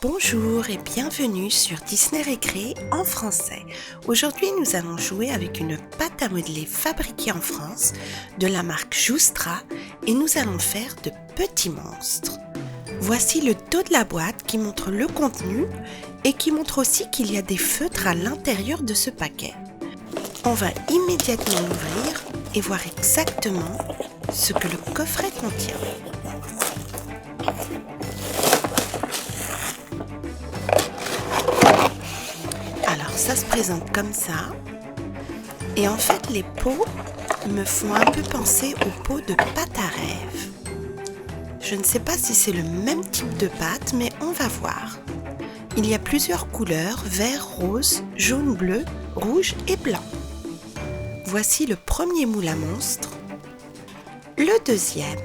Bonjour et bienvenue sur Disney Récré en français. Aujourd'hui, nous allons jouer avec une pâte à modeler fabriquée en France de la marque Joustra et nous allons faire de petits monstres. Voici le dos de la boîte qui montre le contenu et qui montre aussi qu'il y a des feutres à l'intérieur de ce paquet. On va immédiatement l'ouvrir et voir exactement ce que le coffret contient. Alors ça se présente comme ça et en fait les pots me font un peu penser aux pots de pâte à rêve. Je ne sais pas si c'est le même type de pâte mais on va voir. Il y a plusieurs couleurs, vert, rose, jaune, bleu, rouge et blanc. Voici le premier moule à monstre, le deuxième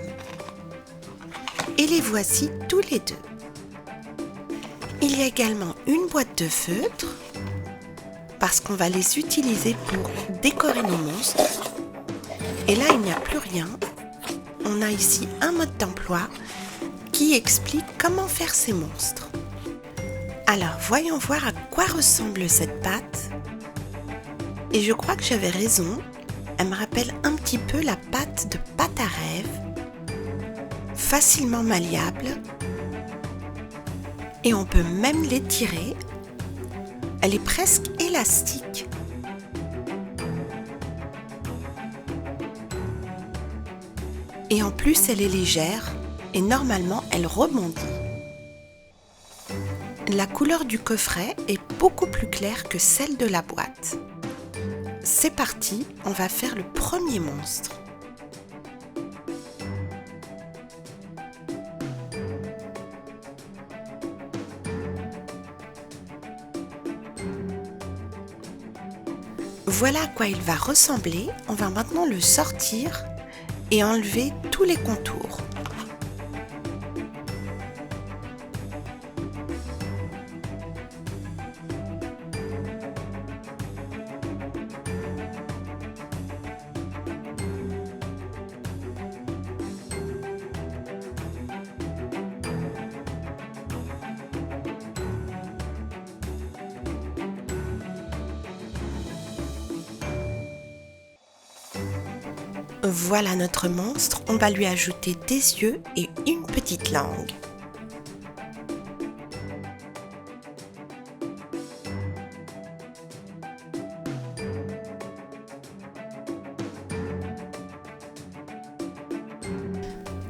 et les voici tous les deux. Il y a également une boîte de feutres parce qu'on va les utiliser pour décorer nos monstres. Et là, il n'y a plus rien. On a ici un mode d'emploi qui explique comment faire ces monstres. Alors, voyons voir à quoi ressemble cette pâte. Et je crois que j'avais raison. Elle me rappelle un petit peu la pâte de pâte à rêve, facilement malléable. Et on peut même l'étirer. Elle est presque élastique. Et en plus, elle est légère et normalement, elle rebondit. La couleur du coffret est beaucoup plus claire que celle de la boîte. C'est parti, on va faire le premier monstre. Voilà à quoi il va ressembler. On va maintenant le sortir et enlever tous les contours. Voilà notre monstre, on va lui ajouter des yeux et une petite langue.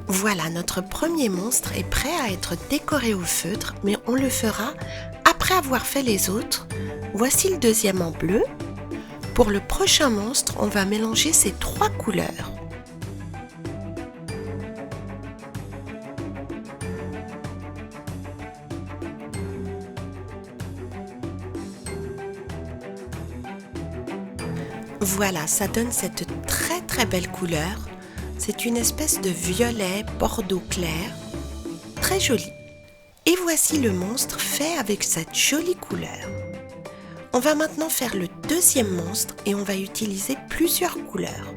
Voilà, notre premier monstre est prêt à être décoré au feutre, mais on le fera après avoir fait les autres. Voici le deuxième en bleu. Pour le prochain monstre, on va mélanger ces trois couleurs. Voilà, ça donne cette très belle couleur. C'est une espèce de violet bordeaux clair, très joli. Et voici le monstre fait avec cette jolie couleur. On va maintenant faire le deuxième monstre et on va utiliser plusieurs couleurs.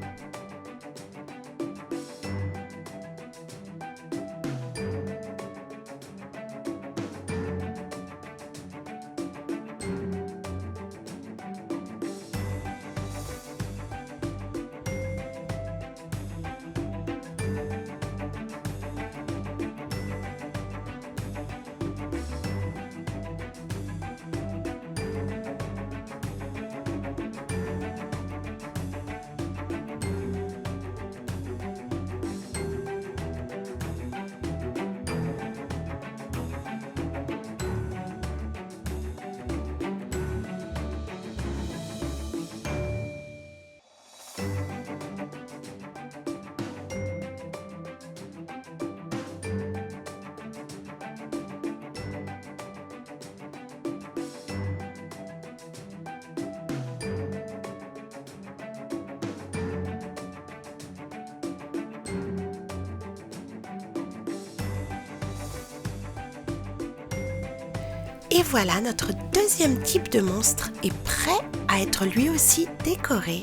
Et voilà, notre deuxième type de monstre est prêt à être lui aussi décoré.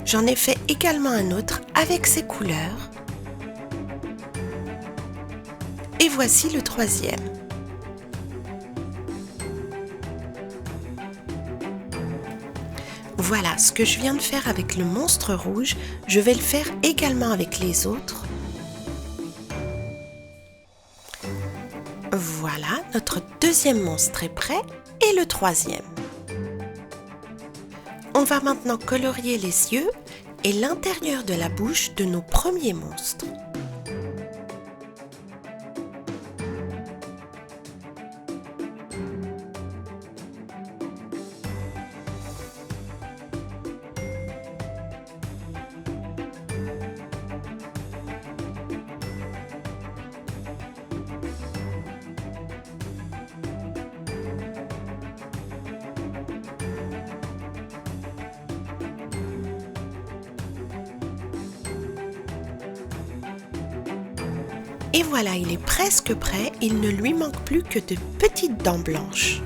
J'en ai fait également un autre avec ces couleurs. Et voici le troisième. Voilà, ce que je viens de faire avec le monstre rouge, je vais le faire également avec les autres. Voilà, notre deuxième monstre est prêt et le troisième. On va maintenant colorier les yeux et l'intérieur de la bouche de nos premiers monstres. Et voilà, il est presque prêt, il ne lui manque plus que de petites dents blanches.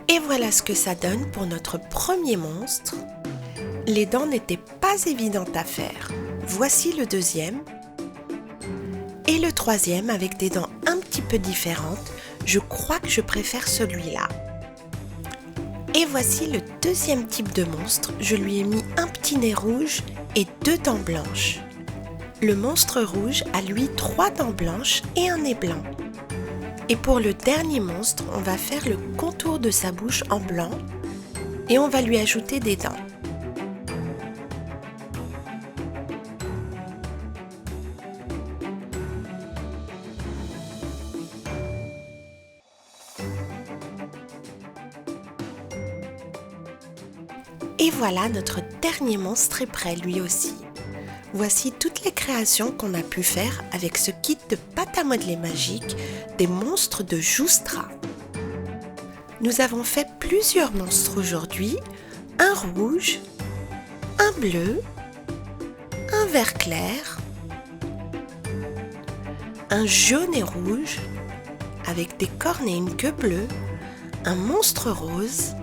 Et voilà ce que ça donne pour notre premier monstre. Les dents n'étaient pas évidentes à faire. Voici le deuxième. Et le troisième avec des dents un petit peu différentes. Je crois que je préfère celui-là. Et voici le deuxième type de monstre. Je lui ai mis un petit nez rouge et 2 dents blanches. Le monstre rouge a lui 3 dents blanches et un nez blanc. Et pour le dernier monstre, on va faire le contour de sa bouche en blanc et on va lui ajouter des dents. Et voilà, notre dernier monstre est prêt lui aussi. Voici toutes les créations qu'on a pu faire avec ce kit de pâte à modeler magique des monstres de Joustra. Nous avons fait plusieurs monstres aujourd'hui, un rouge, un bleu, un vert clair, un jaune et rouge avec des cornes et une queue bleue, un monstre rose,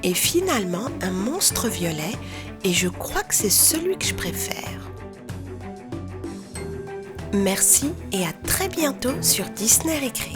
et finalement un monstre violet, et je crois que c'est celui que je préfère. Merci et à très bientôt sur Disney Récré.